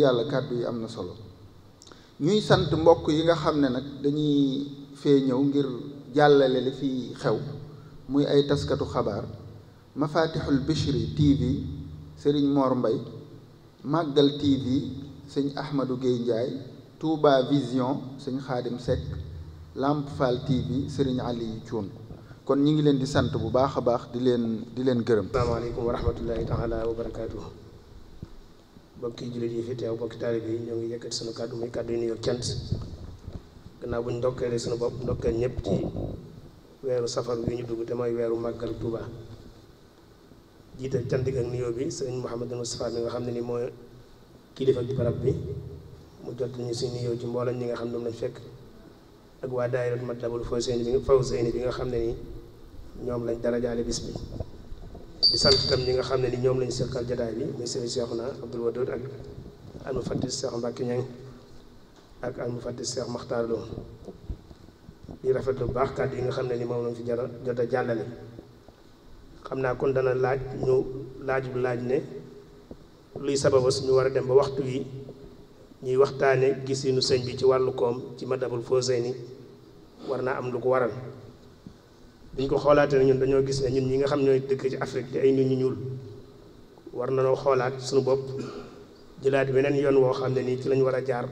yàlla kàddu yi am na solo ñuy sant mbokk yi nga xam ne nag dañuy fee ñëw ngir jàllale li fi xew muy ay taskatu xabaar Mafatihul Bichri TV sëriñ Mor Mbay Màggal TV sëñ Ahmadou Guèye Ndiaye Touba Vision sëñ Xaadim Seck Lamp Fall TV sëriñ Aliou Thioune kon ñi ngi leen di sant bu baax a baax di leen gërëm. asalaamaaleykum wa rahmatullahi taala wa barakaatuh. bokki jullit yi fi teew bokki taalibe yi ñoo ngi yëkkati sunu kàddu muy kàddu yi nuyoo cant gannaaw bu ñu ndokkeele sunu bopp ndokkeel ñëpp ci weeru safar wi ñu dugg te mooy weeru màggal Touba jiital cant ak nuyoo bi sëriñ Mouhamadou Moustapha mi nga xam ne ni mooy kilifa bi barab bi mu jot ñu si nuyoo ci mboolem ñi nga xam ne moom lañ fekk ak waa daayira Matlabul Fawzayni bi nga xam ne ni ñoom lañ darajaale bis bi di sant itam ñi nga xam ne ni ñoom lañ seqal jataay bi muy sëriñ Cheikhouna Abdoul Wadoud ak almufattis Cheikh Mbacke Niang ak almufattis Cheikh Makhtar Lo di rafetlu bu baax kàddu yi nga xam ne ni moom lañ fi jot a jàllale xam naa kon dana laaj ne luy sababas ñu war a dem ba waxtu yi ñuy waxtaane gisinu sëñ bi ci wàllu koom ci Matlabul Fawzayni war naa am lu ko waral biñ ko xoolaatee ne ñun dañoo gis ne ñun ñi nga xam ñooy dëkk ci Afrique te ay nit ñu ñuul war nañoo xoolaat suñu bopp jëlaat beneen yoon woo xam ne nii ci lañ war a jaar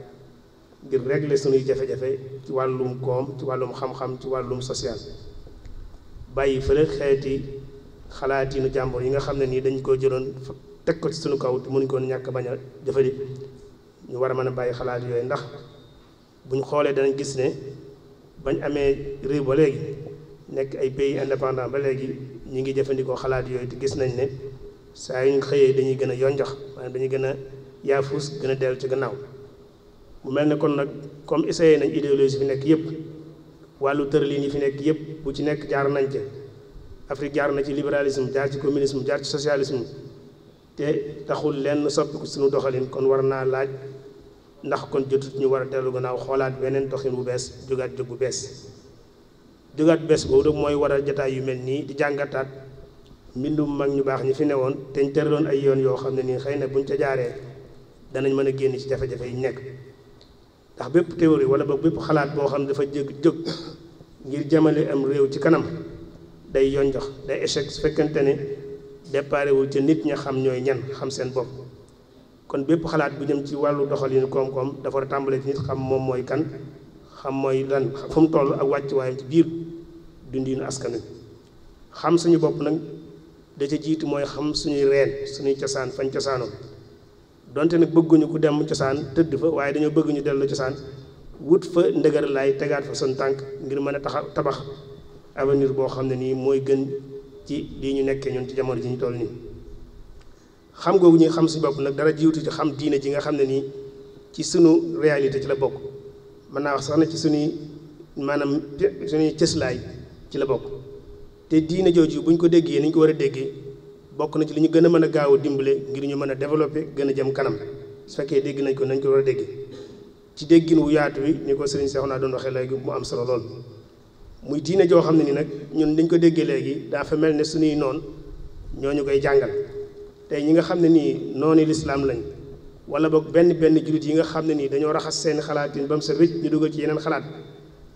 ngir régler suñuy jafe-jafe ci wàllum koom ci wàllum xam-xam ci wàllum social bàyyi fële xeeti xalaatinu jàmbur yi nga xam ne nii dañ ko jëloon teg ko ci suñu kaw te mënuñ ko ñàkk bañ a jëfandi ñu war a mën a bàyyi xalaat yooyu ndax buñ xoolee danañ gis ne bañ amee réew ba léegi nekk ay pays indépendant ba léegi ñi ngi jëfandikoo xalaat yooyu te gis nañ ne saa yu ñu xëyee dañuy gën a yonjox maanaam dañuy gën a yaafus gën a dellu ci gannaaw mu mel ne kon nag comme essayé nañ idéologie fi nekk yëpp wàllu tëralin yi fi nekk yëpp bu ci nekk jaar nañ ci Afrique jaar na ci libéralisme jaar ci communisme jaar ci socialisme te taxul lenn soppiku suñu doxalin kon war naa laaj ndax kon jotut ñu war a dellu gannaaw xoolaat beneen doxin bu bees jógaat jóg bu bees boobu mooy waral jataay yu mel nii di jàngataat mbindum mag ñu baax ñi fi newoon te ñu tëraloon ay yoon yoo xam ne nii xëy na buñ ca jaaree danañ mën a génn ci jafe-jafe yi nekk ndax bépp théorie wala boog bépp xalaat boo xam ne dafa jóg ngir jëmale am réew ci kanam day yonjox day échec su fekkante ne déparé wul ca nit ña xam ñooy ñan xam seen bopp kon bépp xalaat bu jëm ci wàllu doxalinu koom-koom dafa war a tàmbalee ci nit xam moom mooy kan xam mooy lan fu mu toll ak wàccuwaayam ci biir dundinu askan wi xam suñu bopp nag da ca jiitu mooy xam suñuy reen suñuy cosaan fañ cosaanoo donte nag bëgguñu ku dem cosaan tëdd fa waaye dañoo bëgg ñu dellu cosaan wut fa ndëgër laay tegaat fa son tànk ngir mën a tabax avenir boo xam ne nii mooy gën ci lii ñu nekkee ñun ci jamono ji ñu toll nii xam googu ñuy xam suñu bopp nag dara jiitu ci xam diine ji nga xam ne nii ci sunu réalité ci la bokk mën naa wax sax na ci suñuy maanaam suñuy cëslaay ci la bokk te diine jooju bu ñu ko déggee ni ñu ko war a déggee bokk na ci li ñu gën a mën a gaaw a dimbale ngir ñu mën a développer gën a jëm kanam su fekkee dégg nañ ko nañ ko war a déggee ci déggin wu yaatu wi ni ko sëriñ Cheikhouna doon waxee léegi mu am solo lool muy diine joo xam ne ni nag ñun dañ ko déggee léegi daa fa mel ne suñuy noon ñoo ñu koy jàngal tey ñi nga xam ne nii noonu lislaam lañ wala boog benn jullit yi nga xam ne nii dañoo raxas seen xalaatin ba mu sa rëcc ñu dugal ci yeneen xalaat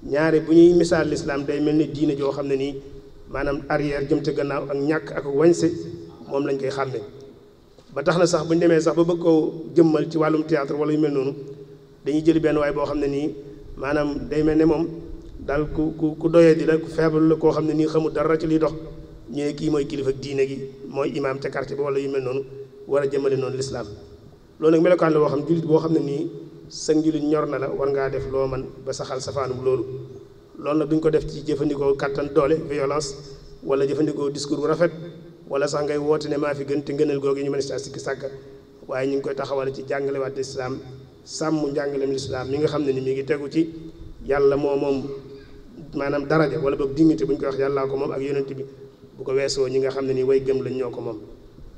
ñaare bu ñuy misaal lislaam day mel ni diine joo xam ne nii maanaam arrière jëm ca gannaaw ak ñàkk ak wañse moom lañ koy xàmme ba tax na sax bu ñu demee sax ba bëgg koo jëmmal ci wàllum théâtre wala yu mel noonu dañuy jëli benn waay boo xam ne nii maanaam day mel ne moom daal ku doyee di la ku feebar la koo xam ne nii xamul dara ci liy dox ñu ne kii mooy kilifa diine gi mooy imaam ca quartier bi wala yu mel noonu war a jëmale noonu lislaam loolu nag melokaan la boo xam jullit boo xam ne nii sëg jullit ñor na la war ngaa def loo man ba saxal safaanum loolu nag duñ ko def ci jëfandikoo kattan doole violence wala jëfandikoo discours bu rafet wala sax ngay woote ne maa fi gën te ngënal googu ñu mën a sikki sàkk waaye ñu ngi koy taxawale ci jàngalewaat lislaam sàmm njàngaleem lislaam mi nga xam ne ni mi ngi tegu ci yàlla moom maanaam daraja wala boog dignité bu ñu koy wax yàllaa ko moom ak yonent bi bu ko weesoo ñi nga xam ne ni way gëm lañ ñoo ko moom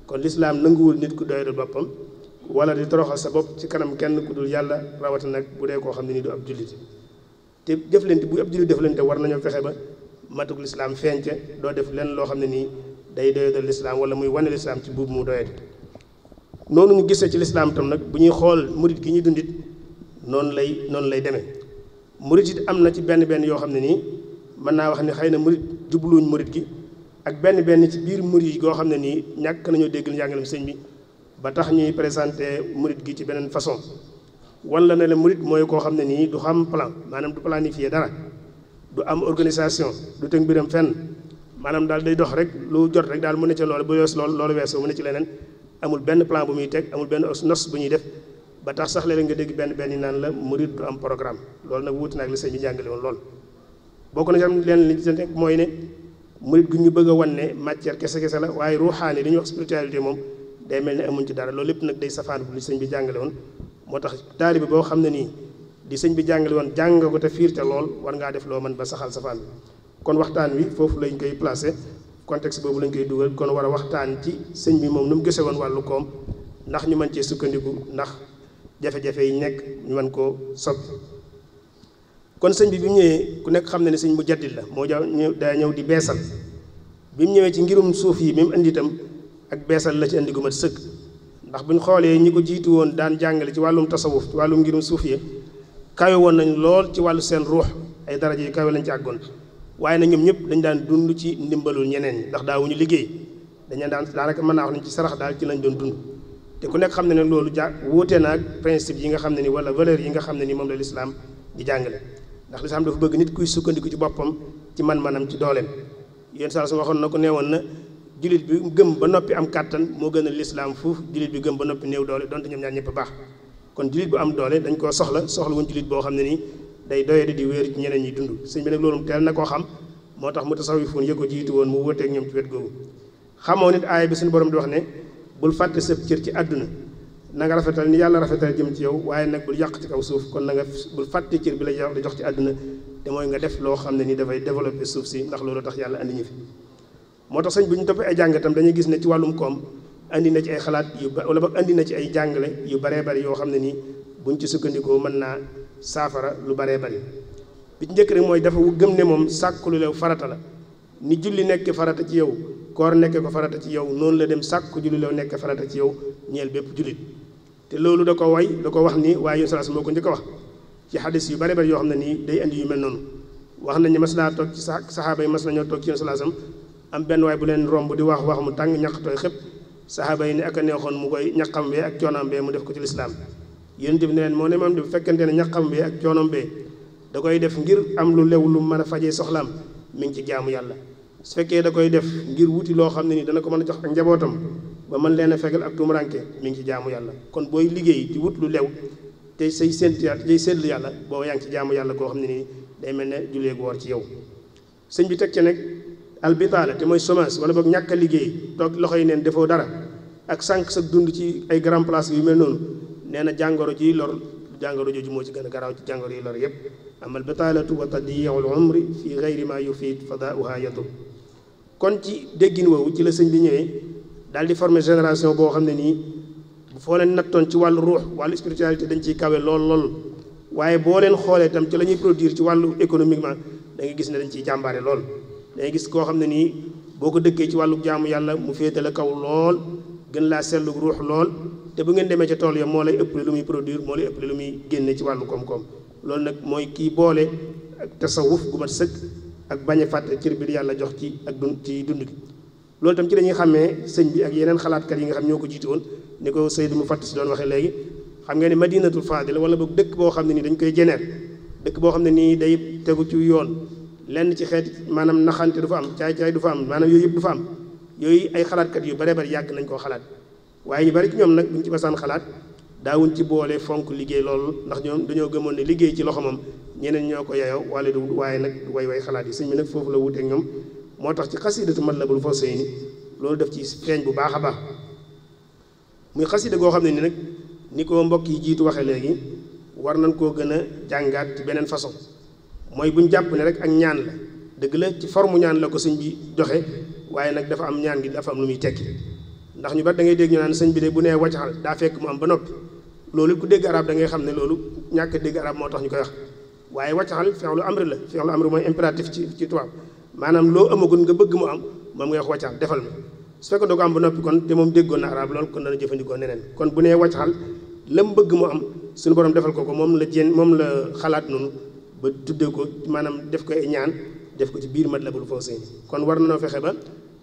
kon lislaam nanguwul nit ku doyadul boppam wala di toroxal sa bopp ci kanam kenn ku dul yàlla rawati nag bu dee koo xam ne ni du ab jullit te jëflante bu ab jullit jëflante war nañoo fexe ba matuk lislaam feeñce doo def lenn loo xam ne nii day doyadal lislaam wala muy wane lislaam ci buubu mu doyadi noonu ñu gisee ci lislaam tam nag bu ñuy xool murit gi ñuy dundit noonu lay demee murit it am na ci benn yoo xam ne nii mën naa wax ne xëy na murit jubluwuñ murit gi ak benn ci biir murit yi goo xam ne nii ñàkk nañoo dégg njàngalem sëñ bi ba tax ñuy présenté murit gi ci beneen façon wala ne la murit mooy koo xam ne nii du xam plan maanaam du planifier dara du am organisation du teg mbiram fenn maanaam daal day dox rek lu jot rek daal mu ne ca loolu bu wees loolu weesoo mu ne ci leneen amul benn plan bu muy teg amul benn nos bu ñuy def ba tax sax léeg nga dégg benn naan la murit du am programme loolu nag wuute naag li sëñ bi jàngale woon lool bokk na ci am leen li ci nekk mooy ne murit gu ñu bëgg a wan ne matière kese la waaye ruuxaani li ñuy wax spiritualité moom day mel ne amuñ ci dara loolu lépp nag day safaan bu li sëñ bi jàngale woon moo tax taalibe boo xam ne nii di sëñ bi jàngale woon jàng ko te fiirte lool war ngaa def loo mën ba saxal safaan bi kon waxtaan wi foofu lañ koy placé contexte boobu lañ koy dugal kon war a waxtaan ci sëñ bi moom nu mu gëse woon wàllu koom ndax ñu mën cee sukkandiku ndax jafe-jafe yi nekk ñu mën koo soppi kon sëñ bi mu ñëwee ku nekk xam ne ne sëñ mu jaddit la moo daa ñëw di beesal bi mu ñëwee ci ngirum suuf yi mi mu indi itam ak beesal la ci indi gu mat sëkk ndax buñ xoolee ñi ko jiitu woon daan jàngale ci wàllum tasawuf ci wàllum ngirum suuf yi kawe woon nañ lool ci wàllu seen ruux ay daraja yi kawe lañ ci àggoon waaye nag ñoom ñëpp dañ daan dund ci ndimbalul ñeneen ñi ndax daawuñu liggéey dañu daan daanaka mën naa wax nañ ci sarax daal ci lañ doon dund te ku nekk xam ne ne loolu wuute na ak principe yi nga xam ne ni wala valeur yi nga xam ne ni moom la lislaam di jàngale ndax lislaam dafa bëgg nit kuy sukkandiku ci boppam ci man-manam ci dooleem yéen saa su waxoon na ko neewoon na jullit bi gëm ba noppi am kàttan moo gën a lislaam fuuf jullit bi gëm ba noppi néew doole donte ñoom ñaar ñëpp baax kon jullit bu am doole dañ koo soxla wuñ jullit boo xam ne nii day doyee di wéeru ci ñeneen ñi dund sëñ bi nag loolu teel na koo xam moo tax mu tasawifoon yë ko jiitu woon mu wóoteeg ñoom ci wet googu xamoo nit aaya bi suñu borom di wax ne bul fàtte sëb cër ci àdduna na nga rafetal ni yàlla rafetal jëm ci yow waaye nag bul yàq ci kaw suuf kon na nga bul fàtte cër bi la yàlla di jox ci àdduna te mooy nga def loo xam ne ni dafay développé suuf si ndax loolu tax yàlla andi ñu fi moo tax sëñ bu ñu toppee ay jàngatam dañuy gis ne ci wàllum koom andi na ci ay xalaat wala boog andi na ci ay jàngale yu baree bari yoo xam ne nii buñ ci sukkandikoo mën naa saafara lu baree bari bi ci njëkk rek mooy dafa gëm ne moom sàkku lu lew farata la ni julli nekk farata ci yow koor nekk ko farata ci yow noonu la dem sàkku julli lew nekk farata ci yow ñeel bépp jullit te loolu da ko wax ni waaye yun salaas moo ko njëkk a wax ci xadis yu bare bari yoo xam ne nii day indi yu mel noonu wax nañ ne mas naa toog ci saxaaba yi mas nañoo toog ci yun salaasam am benn waay bu leen romb di wax mu tàng ñaq tooy xëpp saxaaba yi ne ak a neexoon mu koy ñaqam bee ak coonam bee mu def ko ci lislaam yéen bi ne leen moo ne moom bu fekkente ne ñaqam bee ak coonam bee da koy def ngir am lu lew lu mën a fajee soxlaam mi ngi ci jaamu yàlla su fekkee da koy def ngir wuti loo xam ne ni dana ko mën a jox ak njabootam ba mën leen a fegal ak tumuranke mi ngi ci jaamu yàlla kon booy liggéey di wut lu lew te say séntlu yàlla boo yaa ngi ci jaamu yàlla goo xam ne nii day mel ne jullee gu woor ci yow sëñ bi teg ci nag albitaala te mooy chômage wala boog ñàkk a liggéey toog loxo yi neen defoo dara ak sànq sa dund ci ay grand place yu mel noonu nee na jàngoro ji lor jàngoro jooju moo ci gën a garaaw ci jàngoro yi lor yépp amal bitaalatu wa tadyi'ul umri fi gayri ma yufiid fadaa'uha yatub kon ci déggin woowu ci la sëñ bi ñëwee daal di former génération boo xam ne nii foo leen nattoon ci wàllu ruux wàllu spiritualité dañ ciy kawe lool waaye boo leen xoolee itam ci la ñuy produire ci wàllu économiquement da ngay gis ne dañ ciy jàmbaare lool da ngay gis koo xam ne nii boo ko dëkkee ci wàllu jaamu yàlla mu féetale kaw lool gën laa seetlu ruux lool te bu ngeen demee ca tool ya moo lay ëpp lu muy produire moo lay ëpp lu muy génne ci wàllu koom-koom loolu nag mooy kii boole ak tasawuf gu mat sëkk ak bañ a fàtte cër bi yàlla jox ci ak ci dund gi loolu tam ci dañuy xàmmee sëñ bi ak yeneen xalaatkat yi nga xam ñoo ko jiitu woon ni ko Seydou mu fàtt si doon waxee léegi xam nga ne madinatul fadila wala boog dëkk boo xam ne nii dañ koy jeneer dëkk boo xam ne nii day tegu ci yoon lenn ci xeeti maanaam naxante du fa am caay-caay du fa am maanaam yooyu yëpp du fa am yooyu ay xalaatkat yu bare bari yàgg nañ koo xalaat waaye ñu bari ci ñoom nag buñ ci basaan xalaat daawuñ ci boole fonk liggéey loolu ndax ñoom dañoo gëmoon ne liggéey ci loxo moom ñeneen ñoo ko yeyoo wala du waaye nag way xalaat yi sëñ bi nag foofu la wuteek ñoom moo tax ci xasidatu Matlabul Fawzayni loolu def ci feeñ bu baax a baax muy xasida goo xam ne ni nag ni ko mbokk yi jiitu waxee léegi war nañ koo gën a jàngaat ci beneen façon mooy buñ jàpp ne rek ak ñaan la dëgg la ci forme ñaan la ko sëñ bi joxe waaye nag dafa am ñaan gi dafa am lu muy tekki ndax ñu bari da ngay dégg ñu naan sëñ bi de bu nee waccaxal daa fekk mu am ba noppi loolu ku dégg arab da ngay xam ne loolu ñàkk dégg arab moo tax ñu koy wax waaye waccaxal fi'lu amri la fi'lu amri mooy impératif ci tubaab maanaam loo amagul nga bëgg mu am moom ngay wax waccaxal defal ma su fekkoon doo ko am ba noppi kon te moom déggoon na arab lool kon dana jëfandikoo neneen kon bu nee wajxal lam bëgg mu am suñu borom defal ko moom la xalaat noonu ba tuddee ko maanaam def ko ay ñaan def ko ci biir Matlabul Fawzayni kon war na noo fexe ba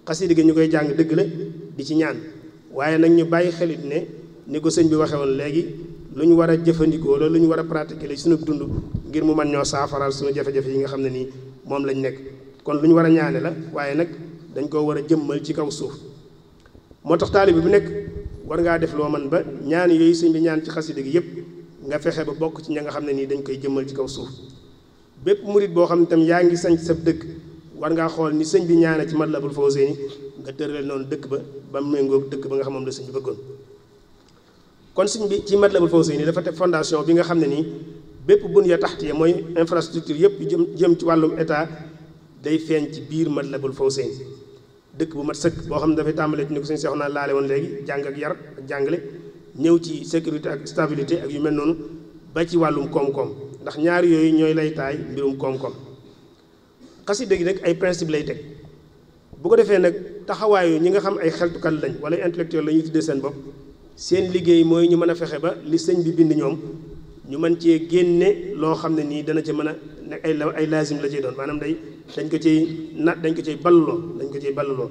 xasida gi ñu koy jàng dëgg la di ci ñaan waaye nag ñu bàyyi xelit ne ni ko sëñ bi waxee woon léegi lu ñu war a jëfandikoo loolu lu ñu war a pratiquer la suñu dund ngir mu mën ñoo saafaral suñu jafe-jafe yi nga xam ne nii moom lañ nekk kon lu ñu war a ñaane la waaye nag dañ koo war a jëmmal ci kaw suuf moo tax taalibe bu nekk war ngaa def loo man ba ñaan yooyu sëñ bi ñaan ci xasida gi yépp nga fexe ba bokk ci ña nga xam ne nii dañ koy jëmmal ci kaw suuf bépp murit boo xam ne tam yaa ngi sañ sa dëkk war ngaa xool ni sëñ bi ñaane ci Matlabul Fawzayni nga tërale noonu dëkk ba méngoog dëkk ba nga xam moom la sëñ bi bëggoon kon sëñ bi ci Matlabul Fawzayni dafa teg fondation bi nga xam ne nii bépp bunya taxtiya mooy infrastructure yëpp jëm ci wàllum état day feeñ ci biir Matlabul Fawzayni dëkk bu mat sëkk boo xam ne dafay tàmbalee ci ni ko sëñ Seex naa laale woon léegi jàng ak yar ak jàngale ñëw ci sécurité ak stabilité ak yu mel noonu ba ci wàllum koom-koom ndax ñaar yooyu ñooy lay taay mbirum koom-koom xasida gi nag ay principe lay teg bu ko defee nag taxawaayu ñi nga xam ay xeltukat lañ wala intellectuel la ñuy tuddee seen bopp seen liggéey mooy ñu mën a fexe ba li sëñ bi bind ñoom ñu mën cee génne loo xam ne nii dana ca mën a nekk ay lazim la cay doon maanaam dañ ko ciy balluloo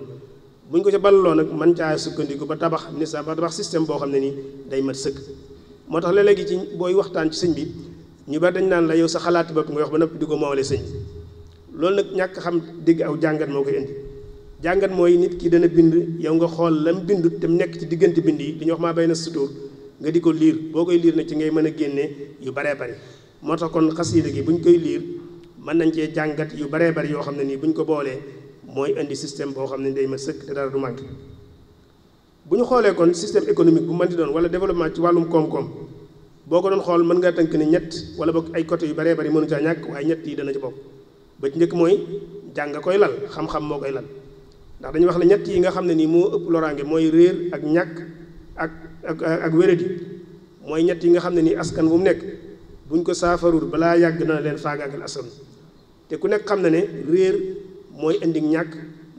bu ñu ko ca balluloo nag mën caa sukkandiku ba tabax système boo xam ne nii day mat sëkk moo tax léeg-léegi ci booy waxtaan ci sëñ bi ñu bari dañ naan la yow sa xalaati bopp nga wax ba noppi di ko moowale sëñ bi loolu nag ñàkk xam dégg aw jàngat moo koy indi jàngat mooy nit ki dana bind yow nga xool lam bindu te mu nekk ci diggante bind yi li ñuy wax maa bay na sutur nga di ko liir boo koy liir nag ci ngay mën a génne yu baree bari moo tax kon xasida gi bu ñu koy liir mën nañ cee jàngat yu baree bari yoo xam ne nii bu ñu ko boolee mooy indi système boo xam ne day ma sëkk te dara du manqué bu ñu xoolee kon système économique bu mën di doon wala développement ci wàllum koom-koom boo ko doon xool mën ngaa tënk ne ñett wala boog ay côté yu baree bari mënu caa ñàkk waaye ñett yi dana ci bokk ba ci njëkk mooy jàng koy lal xam-xam moo koy lal ndax dañuy wax ne ñett yi nga xam ne nii moo ëpp loraange mooy réer ak ñàkk ak wéradi mooy ñett yi nga xam ne nii askan bu mu nekk buñ ko saafarul balaa yàgg dana leen faagaagal askan te ku nekk xam na ne réer mooy indi ñàkk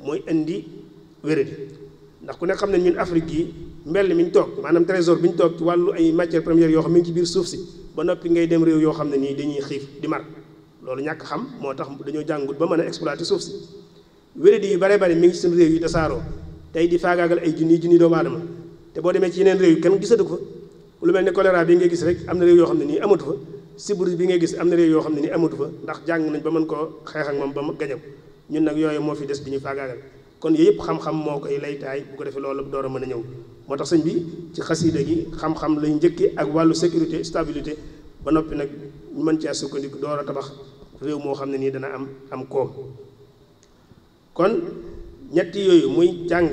mooy indi wéradi ndax ku nekk xam ne ñun Afrique yi mbell mi ñu toog maanaam trésor bi ñu toog ci wàllu ay matières premières yoo xam ne mi ngi ci biir suuf si ba noppi ngay dem réew yoo xam ne nii dañuy xiif di mar loolu ñàkk xam moo tax dañoo jàngut ba mën a exploiter suuf si wéradi yu bare bare mi ngi ci seen réew yi tasaaroo tey di faagaagal ay junni doomu aadama te boo demee ci yeneen réew yi kenn gisatu ko fa lu mel ne choléra bi ngay gis rek am na réew yoo xam ne nii amatu fa sibbiru bi ngay gis am na réew yoo xam ne nii amatu fa ndax jàng nañ ba mën koo xeex ak moom ba gañam ñun nag yooyu moo fi des di ñu faagaagal kon yooyu yëpp xam-xam moo koy laytaay bu ko defee loolu door a mën a ñëw moo tax sëñ bi ci xasida gi xam-xam lay njëkke ak wàllu sécurité stabilité ba noppi nag ñu mën caa sukkandiku door a tabax réew moo xam ne nii dana am koom kon ñetti yooyu muy jàng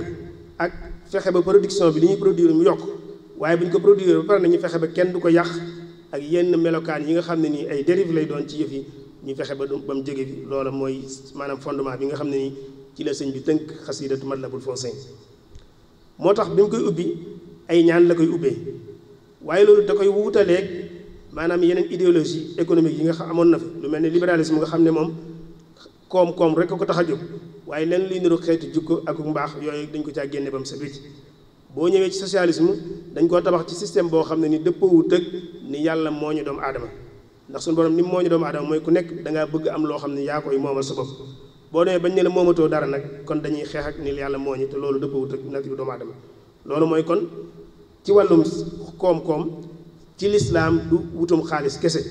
ak fexe ba production bi li ñuy produire mu yokk waaye bu ñu ko produire ba pare nañu fexe ba kenn du ko yàq ak yenn melokaan yi nga xam ne nii ay dérive lay doon ci yëf yi ñu fexe ba mu jóge fi loola mooy maanaam fondement bi nga xam ne nii ci la sëñ bi tënk xasidatu Matlabul Fawzayni moo tax bi mu koy ubbi ay ñaan la koy ubbee waaye loolu da koy wuutaleeg maanaam yeneen idéologie économique yi nga xam amoon na fi lu mel ne libéralisme nga xam ne moom koom-koom rek ko tax a jóg waaye lenn luy niru xeetu jukko ak mbaax yooyu dañ ko caa génne ba mu sa wécc boo ñëwee ci socialisme dañ koo tabax ci système boo xam ne ni dëppawut ak ni yàlla moo ñu doomu aadama ndax suñu borom ni moo ñu doomu aadama mooy ku nekk dangaa bëgg am loo xam ne yaa koy moomal sa bopp boo demee bañ ne la moomatoo dara nag kon dañuy xeex ak ni yàlla moo ñu te loolu dëppawut ak nature doomu aadama loolu mooy kon ci wàllum koom-koom ci lislaam du wutum xaalis kese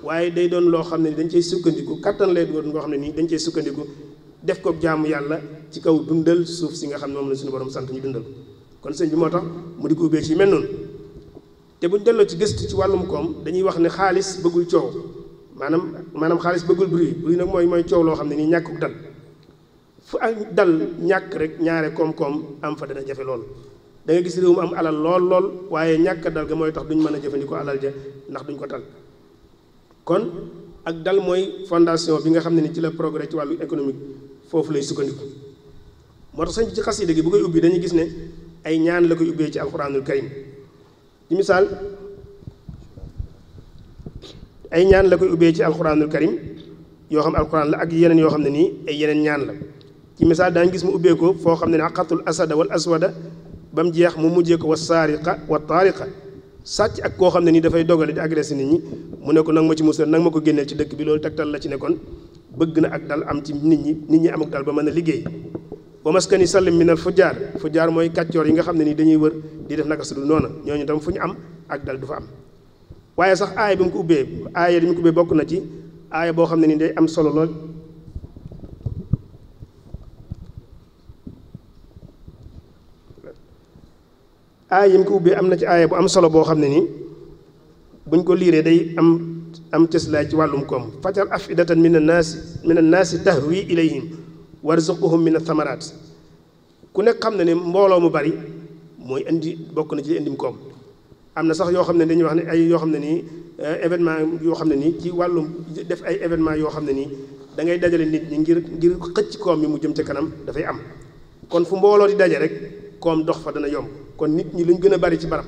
waaye day doon loo xam ne ni dañ cey sukkandiku kattan lay doon ngoo xam ne nii dañ cey sukkandiku def ko jaamu yàlla ci kaw dundal suuf si nga xam ne moom la suñu borom sant ñu dundal kon sëñ bi moo tax mu di ko ubbee ci mel noonu te buñ delloo ci gëstu ci wàllum koom dañuy wax ne xaalis bëggul coow maanaam xaalis bëggul bruit nag mooy coow loo xam ne nii ñàkkuk dal fu ak dal ñàkk rek ñaare koom-koom am fa dana jafe lool da nga gis réew mu am alal lool waaye ñàkk dal ga mooy tax duñ mën a jëfandikoo alal ja ndax duñ ko tal kon ak dal mooy fondation bi nga xam ne ni ci la progrès ci wàllu économique foofu lay sukkandiku moo tax sañ ci xasida gi bu koy ubbi dañuy gis ne ay ñaan la koy ubbee ci alquranul karim ci misaal ay ñaan la koy ubbee ci alquranul karim yoo xam alquran la ak yeneen yoo xam ne nii ay yeneen ñaan la ci misaal daañu gis mu ubbee ko foo xam ne aqatul asada wal aswada ba mu jeex mu mujjee ko wa saariqa wa taariqa sàcc ak koo xam ne nii dafay dogale di agressé nit ñi mu ne ko nag ma ci musal nag ma ko génneel ci dëkk bi loolu tegtal la ci ne kon bëgg na ak dal am ci nit ñi am ak dal ba mën a liggéey wa maskani sallim min al fujjaar mooy kàccoor yi nga xam ne nii dañuy wër di def naka su dul noona ñooñu tam fu ñu am ak dal du fa am waaye sax aaya bi mu ko ubbee aaya bi mu ko ubbee bokk na ci aaya boo xam ne nii day am solo lool aaya yi mu ko ubbee am na ci aaya bu am solo boo xam ne nii buñ ko liiree day am cëslaay ci wàllum koom fajar afidatan min annaasi tahwi ilayhim warzuquhum min athamaraat ku nekk xam ne ne mbooloo mu bari mooy indi bokk na ci li indim koom am na sax yoo xam ne dañuy wax ne ay yoo xam ne nii événement yoo xam ne nii ci wàllum def ay événement yoo xam ne nii da ngay dajale nit ñi ngir xëcc koom yi mu jëm ca kanam dafay am kon fu mbooloo di daje rek koom dox fa dana yomb kon nit ñi luñ gën a bari ci barab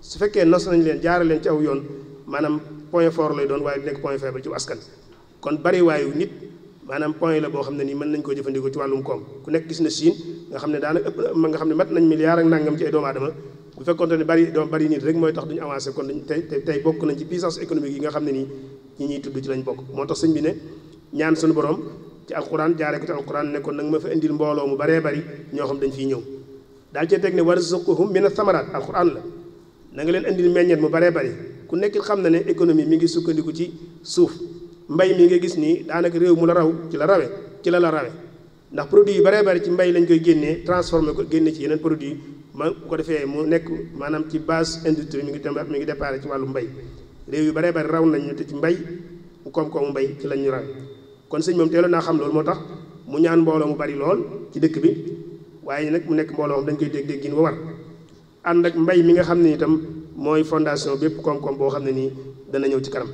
su fekkee nos nañ leen jaare leen ci aw yoon maanaam point fort lay doon waaye du nekk point faible ci askan kon bari waayu nit maanaam point la boo xam ne nii mën nañ koo jëfandikoo ci wàllum koom ku nekk gis na Chine nga xam ne daanaka ëpp nga xam ne mat nañ milliard ak nangam ci ay doomu aadama bu fekkoonte ne bari nit rek mooy tax duñu avancé kon dañ tey bokk nañ ci puissance économique yi nga xam ne nii ñi ñuy tudd ci lañ bokk moo tax sëñ bi ne ñaan suñu borom ci alquran jaaree ko ci alquran ne kon nag ma fa indil mbooloo mu baree bari ñoo xam dañ fiy ñëw daal cee teg ne warzuqhum min ath-thamaraat alquran la na nga leen indil meññeet mu baree bari ku nekk xam na ne économie mi ngi sukkandiku ci suuf mbay mi nga gis nii daanaka réew mu la raw ci la rawe ndax produit yu baree bari ci mbay lañ koy génnee transformé ko génne ci yeneen produit bu ko defee mu nekk maanaam ci base industrie mi ngi déparé ci wàllu mbay réew yu baree bari raw nañ ñu te ci mbay koom-koomu mbay ci lañ ñu raw kon sëñ moom teeloon naa xam loolu moo tax mu ñaan mbooloo mu bari lool ci dëkk bi waaye nag mu nekk mbooloo moom dañ koy dégg gin wa war ànd ak mbay mi nga xam ne itam mooy fondation bépp koom-koom boo xam ne nii dana ñëw ci kanam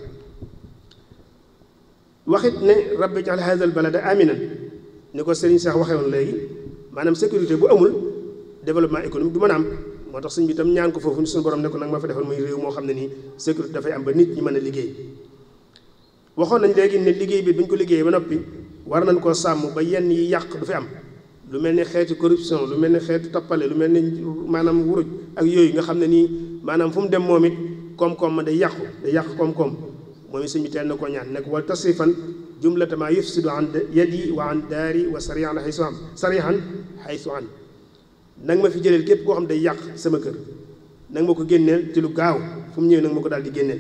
waxit ne rabbi ij'al hadha al balada aminan ni ko Serigne Cheikh waxee woon léegi maanaam sécurité bu amul développement économique du mën a am moo tax sëñ bi itam ñaan ko foofu suñu borom ne ko nag ma fa defal muy réew moo xam ne nii sécurité dafay am ba nit ñi mën a liggéey waxoon nañ léegi ne liggéey bi bu ñu ko liggéeyee ba noppi war nañ koo sàmm ba yenn yi yàq du fi am lu mel ni xeetu corruption lu mel ni xeetu tappale lu mel ni maanaam wuruj ak yooyu nga xam ne nii maanaam fu mu dem moom it koom-koom ma day yàq koom-koom moom it sëñ bi teel na koo ñaan nekk wal tasrifan jumlatama yufsidu an yadi wa an daari wa sarihan xaysu an nanga ma fi jëleel képp koo xam day yàq sama kër nanga ma ko génneel ci lu gaaw fu mu ñëwee nanga ma ko daal di génneel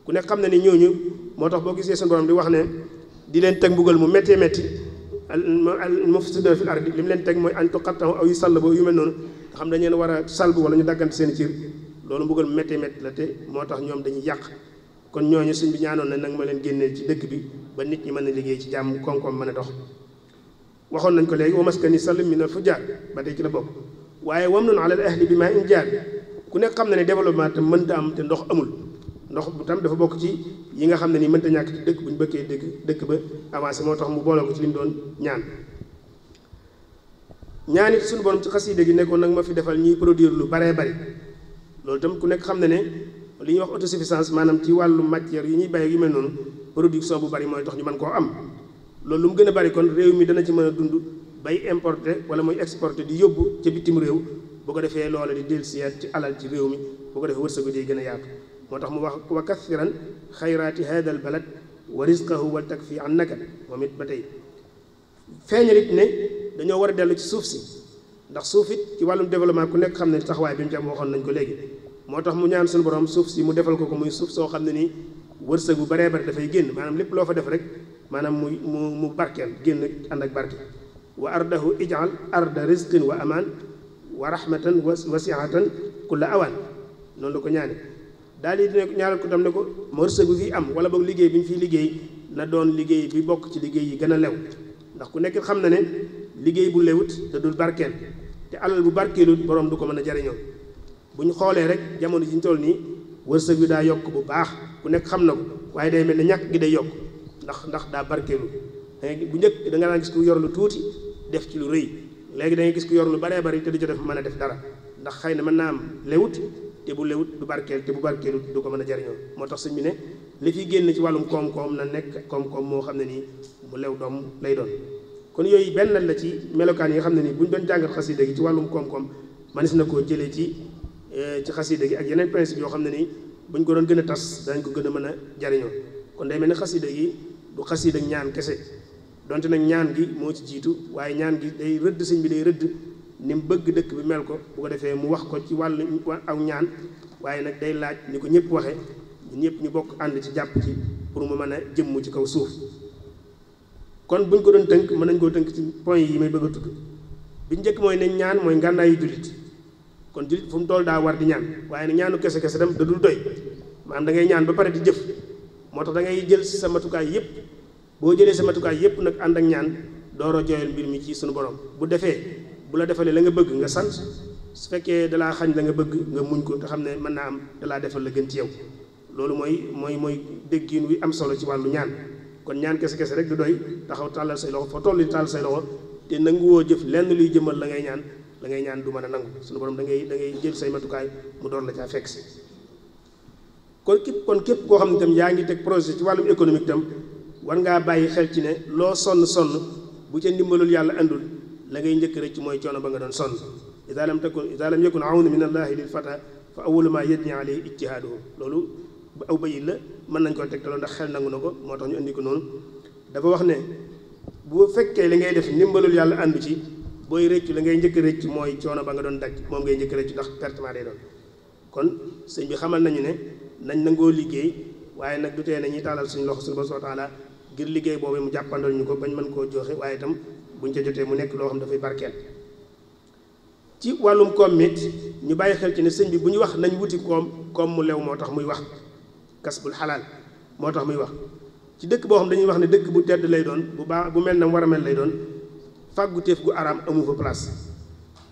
ku nekk xam ne ni ñooñu moo tax boo gisee sunu borom di wax ne di leen teg mbugal mu méttee métti al mufsiduna fil ardi li mu leen teg mooy an tuqatta'u aw yusallabu yu mel noonu nga xam dañ leen war a salbu wala ñu daggante seen cir loolu mbugal mu méttee métti la te moo tax ñoom dañuy yàq kon ñooñu suñ bi ñaanoon na nag ma leen génneel ci dëkk bi ba nit ñi mën a liggéey ci jàmm koom-koom mën a dox waxoon nañ ko léegi wa maskani sallim min al fujjar ba tey ci la bokk waaye wam noonu alal ahli bi maa in jaar ku nekk xam na ne développement te mënta am te ndox amul ndox bu tam dafa bokk ci yi nga xam ne nii mënta ñàkk ci dëkk bu ñu bëggee dëkk ba avancé moo tax mu boole ko ci li mu doon ñaan it suñu borom ci xasida gi nekkoon nag ma fi defal ñuy produire lu baree bari loolu itam ku nekk xam na ne li ñuy wax autosuffisance maanaam ci wàllu matière yi ñuy bay yu mel noonu production bu bari mooy tax ñu mën koo am loolu lu mu gën a bari kon réew mi dana ci mën a dund bay importer wala muy exporter di yóbbu ca bitim réew bu ko defee loola di dellusiwaat ci alal ci réew mi bu ko defee wërsëgu day gën a yaatu moo tax mu wax wa kathiran xayraati hada al balad wa rizqahu wal takfi an nakat moom it ba tey feeñal it ne dañoo war a dellu ci suuf si ndax suuf it ci wàllum développement ku nekk xam ne taxawaay bi mu ci am waxoon nañ ko léegi moo tax mu ñaan suñu borom suuf si mu defal ko muy suuf soo xam ne nii wërsëg bu baree bari dafay génn maanaam lépp loo fa def rek maanaam mu barkeel génn ànd ak barke wa ardahu ij'al arda rizqin wa aman wa rahmatan wasi'atan kulla awaan noonu la ko ñaane daal di ne ñaanal ko tam ne ko wërsëg bu fi am wala boog liggéey bi ñu fiy liggéey na doon liggéey bi bokk ci liggéey yi gën a lew ndax ku nekk xam na ne liggéey bu lewut te dul barkeel te alal bu barkeelut borom du ko mën a jariñoo bu ñu xoolee rek jamono ji ñu toll nii wërsëg bi daa yokk bu baax ku nekk xam na ko waaye day mel ne ñàkk gi day yokk ndax daa barkeelu bu njëkk da nga daan gis ku yor lu tuuti def ci lu rëy léegi da ngay gis ku yor lu baree bari te du ci def mën a def dara ndax xëy na mën naa am lewut te bu lewut du barkeel te bu barkeelut du ko mën a jariñoo moo tax sëñ bi ne li fi génn ci wàllum koom-koom na nekk koom-koom moo xam ne nii mu lew doom lay doon kon yooyu benn la ci melokaan yi nga xam ne nii bu ñu doon jàngat xasida gi ci wàllum koom-koom manis na koo jëlee ci xasida gi ak yeneen principe yoo xam ne nii bu ñu ko doon gën a tas danañ ko gën a mën a jariñoo kon day mel ne xasida gi du xasida ñaan kese donte nag ñaan gi moo ci jiitu waaye ñaan gi day rëdd sëñ bi day rëdd ni mu bëgg dëkk bi mel ko bu ko defee mu wax ko ci wàllu aw ñaan waaye nag day laaj ni ko ñëpp waxee ñëpp ñu bokk ànd ci jàpp ci pour mu mën a jëmm ci kaw suuf kon buñ ko doon tënk mën nañ koo tënk ci point yi may bëgg a tudd bi njëkk mooy ne ñaan mooy ngànnaayu jullit kon jullit fu mu toll daa war di ñaan waaye ne ñaanu kese kese dem da dul doy maanaam da ngay ñaan ba pare di jëf moo tax da ngay jël sa matukaay yëpp boo jëlee sa matukaay yëpp nag ànd ak ñaan door a jooyal mbir mi ci suñu borom bu defee bu la defalee la nga bëgg nga sant su fekkee dalaa xañ la nga bëgg nga muñ ko te xam ne mën naa am dalaa defal la gën ci yow loolu mooy déggin wi am solo ci wàllu ñaan kon ñaan kese kese rek du doy taxaw tàllal say loxo foo toll di tàllal say loxo te nanguwoo jëf lenn luy jëmal la ngay ñaan du mën a nangu suñu borom da ngay jël say matukaay mu door la caa fekk si kon képp koo xam ne itam yaa ngi teg projet ci wàllum économique itam war ngaa bàyyi xel ci ne loo sonn bu ca ndimbalul yàlla andul la ngay njëkk rek ci mooy coono ba nga doon sonn ida lam yakun awnu min allahi lil fata fa awwalu ma yajni alayhi ijtihaaduhu loolu aw bayit la mën nañ koo tegtaloo ndax xel nangu na ko moo tax ñu indi ko noonu dafa wax ne bu fekkee li ngay def ndimbalul yàlla àndu ci booy rëccu la ngay njëkk rëcc mooy coono ba nga doon daj moom ngay njëkk rëccu ndax pertement day doon kon sëñ bi xamal nañu ne nañ nangoo liggéey waaye nag du tee ne ñuy taalal suñu loxo suñu borom taala ngir liggéey boobu mu jàppandal ñu ko bañ mën koo joxe waaye itam buñ ca jotee mu nekk loo xam dafay barkeel ci wàllum koom mit ñu bàyyi xel ci ne sëñ bi bu ñu wax nañ wuti koom mu lew moo tax muy wax kasbul xalaal moo tax muy wax ci dëkk boo xam dañuy wax ne dëkk bu tedd lay doon bu baax bu mel na war a mel lay doon fàggu téef gu araam amu fa place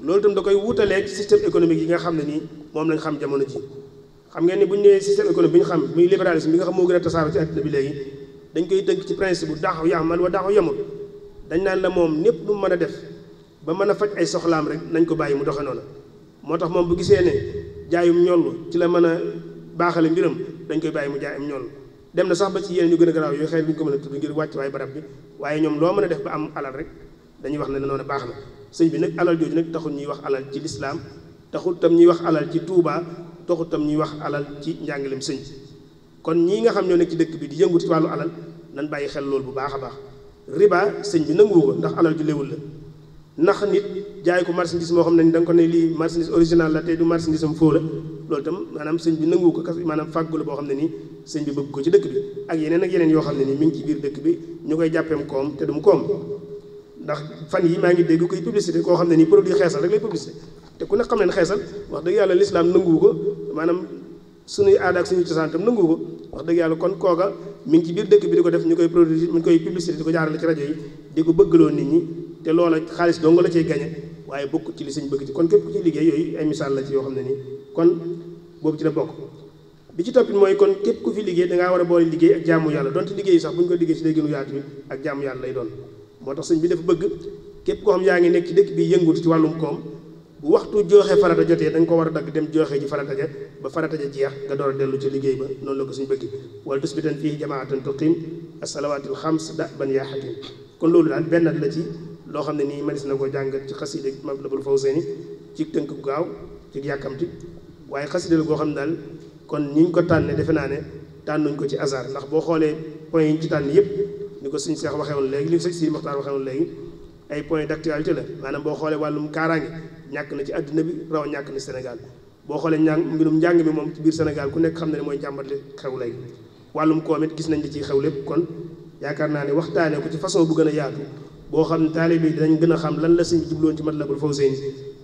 loolu itam da koy wutalee ci système économique yi nga xam ne nii moom lañ xam jamono ji xam ngeen ni bu ñu nee système économique bi ñu xam muy libéralisme bi nga xam moo gën a tasaaro ci àddina bi léegi dañ koy tënk ci principe bu daaxu yaamal wa daaxu yamul dañ naan la moom népp lu mën a def ba mën a faj ay soxlaam rek nañ ko bàyyi mu doxe noonu moo tax moom bu gisee ne jaayum ñoll ci la mën a baaxale mbiram dañ koy bàyyi mu jaay am ñoll dem na sax ba ci yeneen yu gën a garaaw yooyu xëy duñ ko mën a tudd ngir wàcc waaye barab bi waaye ñoom loo mën a def ba am alal rek dañuy wax ne noonu baax na sëñ bi nag alal jooju nag taxul ñuy wax alal ci lislaam taxul tam ñuy wax alal ci Tuubaa taxul tam ñuy wax alal ci njàngalem sëñ kon ñii nga xam ñoo nekk ci dëkk bi di yëngu ci wàllu alal nan bàyyi xel loolu bu baax a baax riba sëñ bi nanguwu ko ndax alal ju léwul la ndax nit jaay ko marchandise moo xam ne da nga ko ne lii marchandise original la te du marchandise am faux la loolu itam maanaam sëñ bi nanguwu ko maanaam fàggu la boo xam ne nii sëñ bi bëgg ko ci dëkk bi ak yeneen yoo xam ne nii mi ngi ci biir dëkk bi ñu koy jàppeem koom te du mu koom ndax fan yi maa ngi dégg koy publicité koo xam ne nii produit xeesal rek lay publicité te ku ne xam ne xeesal wax dëgg yàlla lislaam nanguwu ko maanaam suñuy aada ak suñuy cosaan itam nanguwu ko wax dëgg yàlla kon kooka mi ngi ci biir dëkk bi di ko def ñu koy produit ñu koy publicité di ko jaarale ci rajo yi di ko bëggaloo nit ñi te loola xaalis dong la cay gañe waaye bokk ci li sëñ bëgg ci kon képp ku ci liggéey yooyu ay misaal la ci yoo xam ne nii kon boobu ci la bokk bi ci toppit mooy kon képp ku fi liggéey dangaa war a boole liggéey ak jaamu yàlla donte liggéey sax bu ñu ko liggéey ci day gënu yaatu bi ak jaamu yàlla lay doon moo tax sëñ bi dafa bëgg képp koo xam yaa ngi nekk ci dëkk bi yëngutu ci wàllum koom bu waxtu joxe farata jotee dañ ko war a dagg dem joxe ji farata ja ba farata ja jeex nga door a dellu ci liggéey ba noonu la ko suñu bëgg wala tusbitan fii jamaatan tuqim as-salawaatil xams da'ban yaa hakim kon loolu daal benn la ci loo xam ne nii manis na ko jàngat ci xasida Matlabul Fawzayni ci tënk bu gaaw ci yàkkamti waaye xasida la goo xam ne daal kon ñi ñu ko tànne defe naa ne tànnuñ ko ci hasard ndax boo xoolee point yi ñu ci tànn yëpp ni ko suñu Seex waxee woon léegi li sëñ si Maxtaar waxee woon léegi ay point d'actualité la maanaam boo xoolee wàllum kaaraange ñàkk na ci àddina bi raw ñàkk na Sénégal boo xoolee mbirum njàng mi moom ci biir Sénégal ku nekk xam ne ne mooy jàmbat li xew léegi wàllum koom it gis nañ li ciy xew lépp kon yaakaar naa ne waxtaanee ko ci façon bu gën a yaatu boo xam ne taalibe yi dinañ gën a xam lan la sëñ bi jubloon ci Matlabul Fawzayni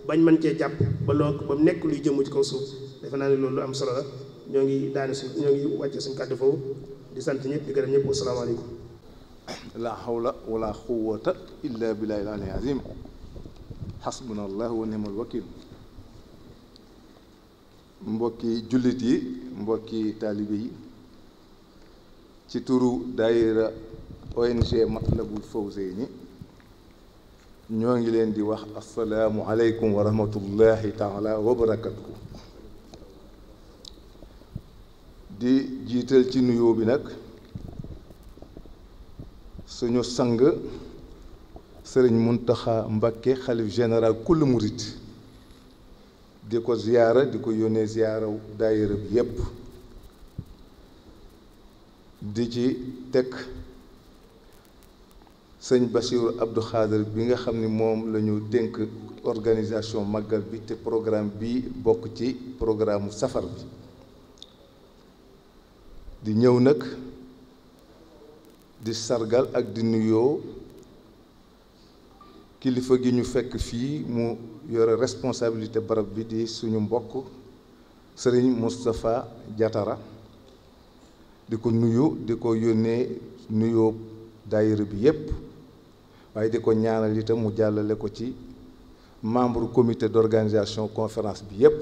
bañ mën cee jàpp ba mu nekk luy jëmm ci kaw suuf defe naa ne loolu lu am solo la ñoo ngi wàcce suñ kàddu foofu di sant ñëpp di gërëm ñëpp wasalaamaaleykum la hawla wala quwwata illa billahi al-ali azim xasbuna allah wa ni'mal wakil mbokki jullit yi mbokki taalibe yi ci turu daayira ONG Matlabul Fawzayni ñoo ngi leen di wax assalaamu aleykum wa rahmatullahi taala wa barakatuhu di jiital ci nuyoo bi nag suñu sang sëriñ Muntaxa Mbakke xalif général kull murit di ko ziyaara di ko yónnee ziyaara daayira bi yépp di ci teg sëñ Bassirou Abdou Khader bi nga xam ni moom la ñu dénk organisation màggal bi te programme bi bokk ci programme safar bi di ñëw nag di sargal ak di nuyoo kilifa gi ñu fekk fii mu yore responsabilité barab bi di suñu mbokk sëriñ Moustapha Diatara di ko nuyu di ko yónnee nuyoo daayira bi yépp waaye di ko ñaanal itam mu jàllale ko ci membre comité d'organisation conférence bi yépp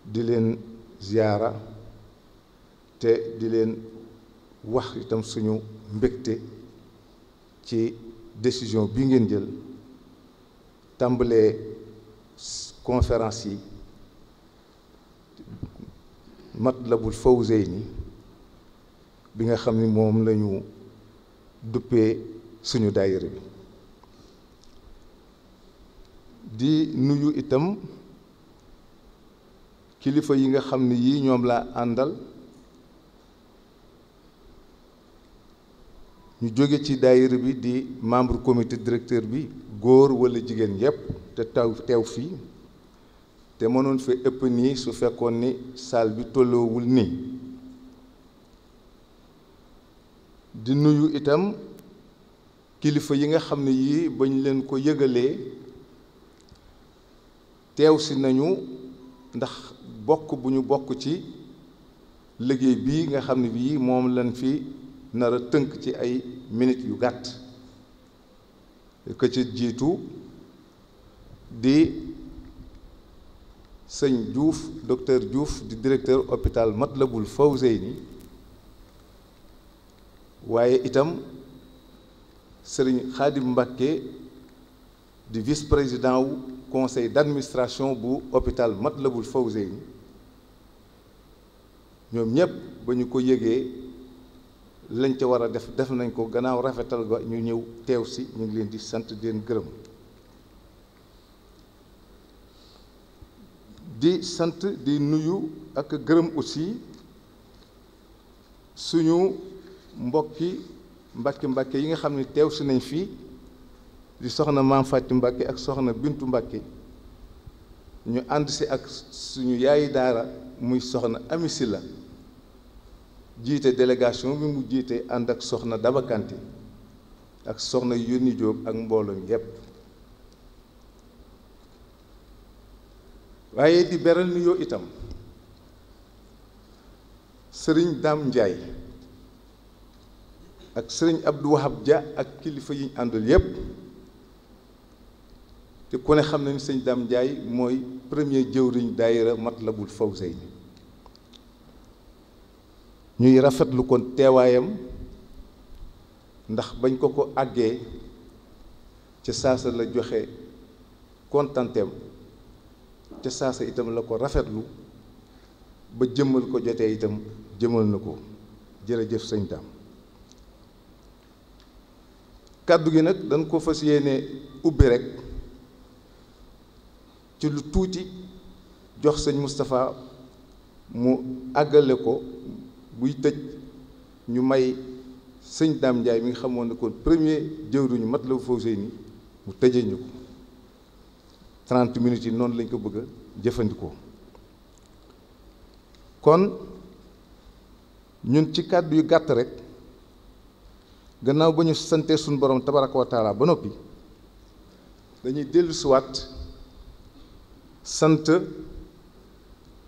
di leen ziyaara te di leen wax itam suñu mbégte ci décision bi ngeen jël tàmbalee conférence yi Matlabul Fawzeyni bi nga xam ni moom la ñu duppee suñu daayira bi di nuyu itam kilifa yi nga xam ni yii ñoom laa àndal ñu jóge ci daayira bi di membre comité directeur bi góor walla jigéen yépp te teew fii te mënoon fa ëpp nii su fekkoon ni salle bi tolloowul nii di nuyu itam kilifa yi nga xam ne yii bañ leen ko yëgalee teew si nañu ndax bokk bu ñu bokk ci liggéey bii nga xam ne bii moom lañ fi nar a tënk ci ay minutes yu gàtt ka ci jiitu di sëñ Diouf docteur Diouf di directeur hôpital Matlabul Fawzeyni waaye itam sëriñ Khadim Mbacké di vice-président wu conseil d'administration bu hôpital Matlabul Fawzeyni ñoom ñépp ba ñu ko yëgee lañ ca war a def nañ ko gannaaw rafetal ga ñu ñëw teew si ñu ngi leen di sant di leen gërëm di sant di nuyu ak gërëm aussi suñu mbokki Mbàkke yi nga xam ne teew si nañ fii di soxna Maam Faty Mbàkke ak soxna Bintu Mbàkke ñu ànd si ak suñu yaayi daara muy soxna Amy Sylla jiite délégation bi mu jiite ànd ak soxna Daba Kanté ak soxna Yoni Diop ak mbooloo mi yépp waaye di beral nuyoo itam sëriñ Dame Ndiaye ak sëriñ Abdou Wahab Dia ak kilifa yi ñu àndal yépp te ku ne xam na ni sëñ Dame Ndiaye mooy premier jëwriñ daayira Matlabul Fawzeyni ñuy rafetlu kon teewaayam ndax bañ ko àggee ca saasa la joxe kontanteem ca saasa itam la ko rafetlu ba jëmmal ko jotee itam jëmmal na ko jërëjëf sëñ Dame kàddu gi nag dañ ko fas yéene ubbi rek ci lu tuuti jox sëñ Moustapha mu àggale ko buy tëj ñu may sëñ Dame Ndiaye mi nga xamoon ne kon premier jëwriñu Matlabul Fawzeyni mu tëjee ñu ko 30 minutes yi noonu lañ ko bëgg a jëfandikoo kon ñun ci kàddu yu gàtt rek gannaaw ba ñu santee suñu borom tabaraka wa taala ba noppi dañuy dellu siwaat sant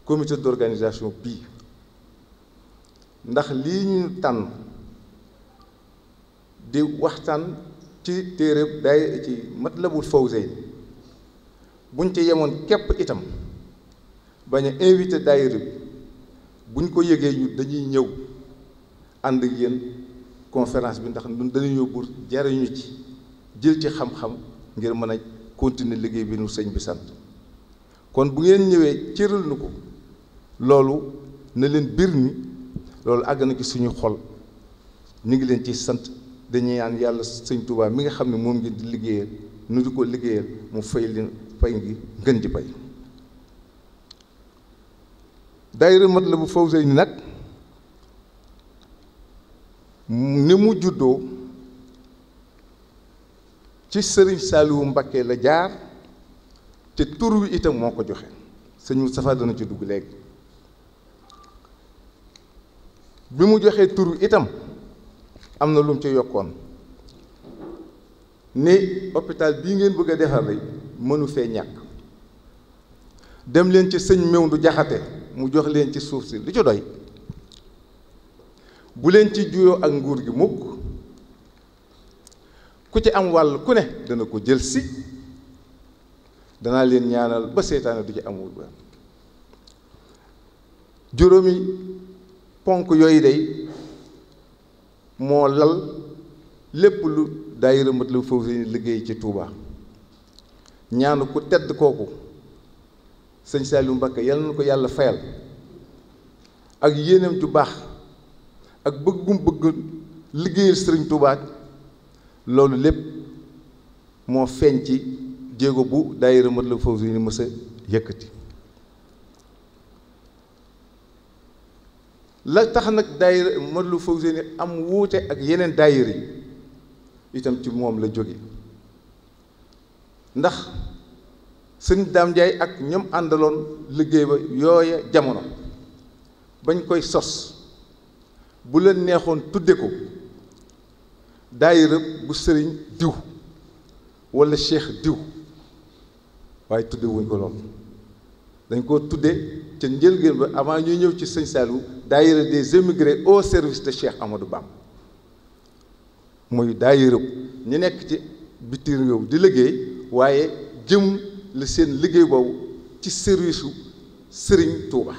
comité d'organisation bii ndax lii ñu tànn di waxtaan ci téere day ci Matlabul Fawzeyni buñ ci yemoon képp itam bañ a invité daayira bi buñ ko yëgee ñu dañuy ñëw ànd ak yéen conférence bi ndax ñun dañuy ñëw pour jariñu ci jël ci xam-xam ngir mën a continuer liggéey bi nu sëñ bi sant kon bu ngeen ñëwee cëral nu ko loolu na leen bir ni loolu àgg na ci suñu xol ñu ngi leen ci sant dañuy ñaan yàlla sëñ Touba mi nga xam ne moom ngi di liggéeyal nu di ko liggéeyal mu fay leen fay ngi ngën ji pay. daayira Matlabul Fawzayni nag ni mu juddoo ci sëriñ Saliou Mbacké la jaar te tur wi itam moo ko joxe sëñ Moustapha dana ci dugg léegi. bi mu joxee tur wi itam am na lu mu ci yokkoon ni hôpital bii ngeen bëgg a defar rek mënu fee ñàkk dem leen ci sëñ Mewndu Jaxate mu jox leen ci suuf si li ci doy bu leen ci juyoo ak nguur gi mukk ku ci am wàll ku ne dana ko jël si danaa leen ñaanal ba seytaane du ci amul ba juróomi ponk yooyu day moo lal lépp lu daayira Matlabul Fawzayni liggéey ci Touba ñaanu ku tedd kooku sëñ Saliou Mbacké yal na ko yàlla fayal ak yéenam ju baax ak bëggum bëgg liggéeyal sëriñ Touba loolu lépp moo feeñ ci jéego bu daayira Matlabul Fawzayni mës a yëkkati. la tax nag daayira Matlabul Fawzayni am wuute ak yeneen daayira yi itam ci moom la jóge ndax sëñ Daam Njaay ak ñoom àndaloon liggéey ba yooya jamono bañ koy sos bu leen neexoon tudde ko daayira bu sëriñ diw walla cheikh diw waaye tudde wuñ ko lool dañ koo tudde ca njëlgéen ba avant ñuy ñëw ci sëñ Saliou daayira des émigrés au service de Cheikh Amadou Bamba muy daayira ñu nekk ci bitim réew di liggéey waaye jëm la seen liggéey boobu ci service su Sëriñ Tuuba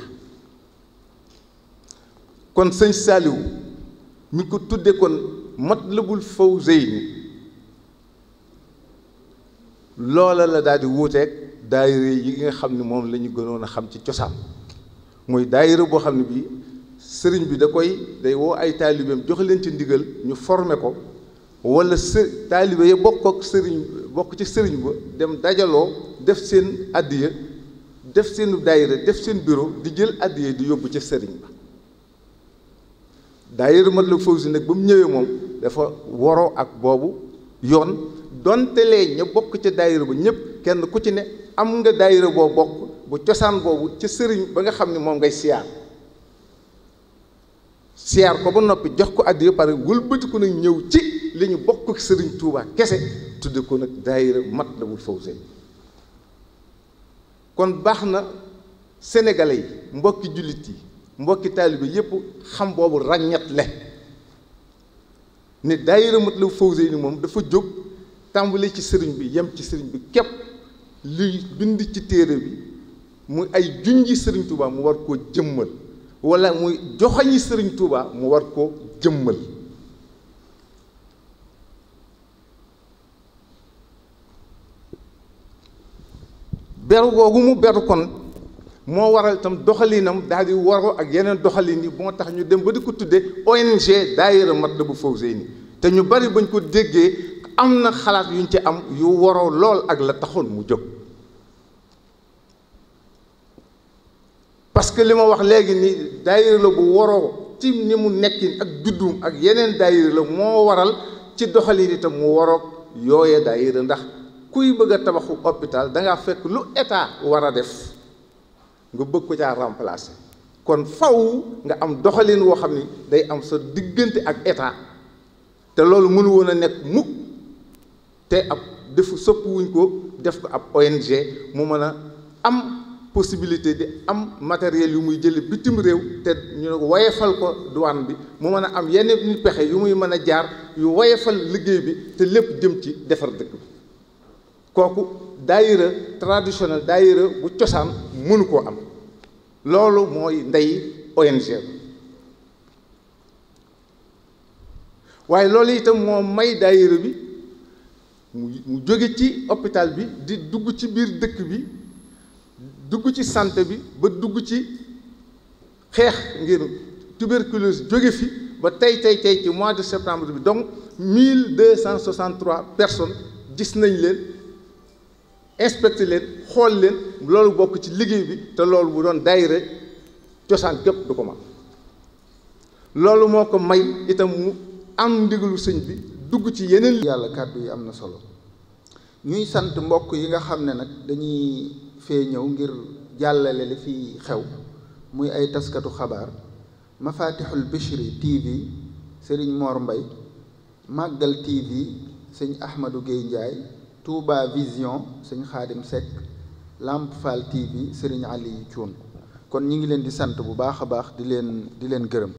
kon sëñ Saliou mi ko tudde kon Matlabul Fawzayni loola la daal di wuuteeg daayira yi nga xam ne moom la ñu gënoon a xam ci cosaan mooy daayira boo xam ne bii sëriñ bi day woo ay taalibeem jox leen ci ndigal ñu former ko wala taalibe ya bokk ci sëriñ ba dem dajaloo def seen addiya def seen daayira def seen bureau di jël addiya di yóbbu ca sëriñ ba daayira Matlabul Fawzayni nag ba mu ñëwee moom dafa waroo ak boobu yoon donte lee ña bokk ca daayira ba ñëpp kenn ku ci ne am nga daayira boo bokk bu cosaan boobu ca sëriñ ba nga xam ne moom ngay siyaar ko ba noppi jox ko addiya pare wëlbati ko nag ñëw ci li ñu bokk ak sëriñ Touba kese tudde ko nag daayira Matlabul Fawzayni kon baax na sénégalais yi mbokki jullit yi mbokki taalibe yépp xam boobu ràññat le ne daayira Matlabul Fawzayni moom dafa jóg tàmbali ci sëriñ bi yem ci sëriñ bi képp li bind ci téere bi muy ay junji sëriñ Touba mu war koo jëmmal wala muy joxañi sëriñ Touba mu war koo jëmmal beru googu mu beru kon moo waral itam doxalinam daal di waroo ak yeneen doxalin yi moo tax ñu dem ba di ko tudde ONG daayira Matlabul Fawzayni te ñu bari bañ ko déggee am na xalaat yuñ ci am yu waroo lool ak la taxoon mu jóg parce que li ma wax léegi ni daayira la bu waroo ci ni mu nekkin ak juddum ak yeneen daayira la moo waral ci doxalin itam mu waroog yooye daayira ndax kuy bëgg a tabaxu hôpital dangaa fekk lu état war a def nga bëgg ko caa remplacer kon faw nga am doxalin woo xam ni day am sa diggante ak état te loolu mënu woon a nekk mukk te ab defu sëpp wuñ ko def ko ab ONG mu mën a am possibilité di am matériel yu muy jële bitim réew te ñu ne ko woyefal ko douane bi mu mën a am yeneen pexe yu muy mën a jaar yu woyefal liggéey bi te lépp jëm ci defar dëkk bi kooku daayira traditionnel daayira bu cosaan mënu koo am loolu mooy ndey ONG waaye loolu itam moo may daayira bi mu jóge ci hôpital bi di dugg ci biir dëkk bi dugg ci santé bi ba dugg ci xeex ngir tuberculose jóge fi ba tey ci mois de septembre bi donc 1263 personnes gis nañ leen inspecté leen xool leen loolu bokk ci liggéey bi te loolu bu doon daayira cosaan képp du ko man loolu moo ko may itam mu am ndigalu sëñ bi dugg ci yeneen. yàlla kàddu yi am na solo ñuy sant mbokk yi nga xam ne nag dañuy fee ñëw ngir jàllale li fi xew muy ay taskatu xabaar Mafatihul Bichri TV Serigne Mor Mbay Màggal TV sëñ Ahmadou Guèye Ndiaye Touba Vision sëñ Xaadim Seck Lamp Fall TV Serigne Aliou Thioune kon ñi ngi leen di sant bu baax a baax di leen gërëm.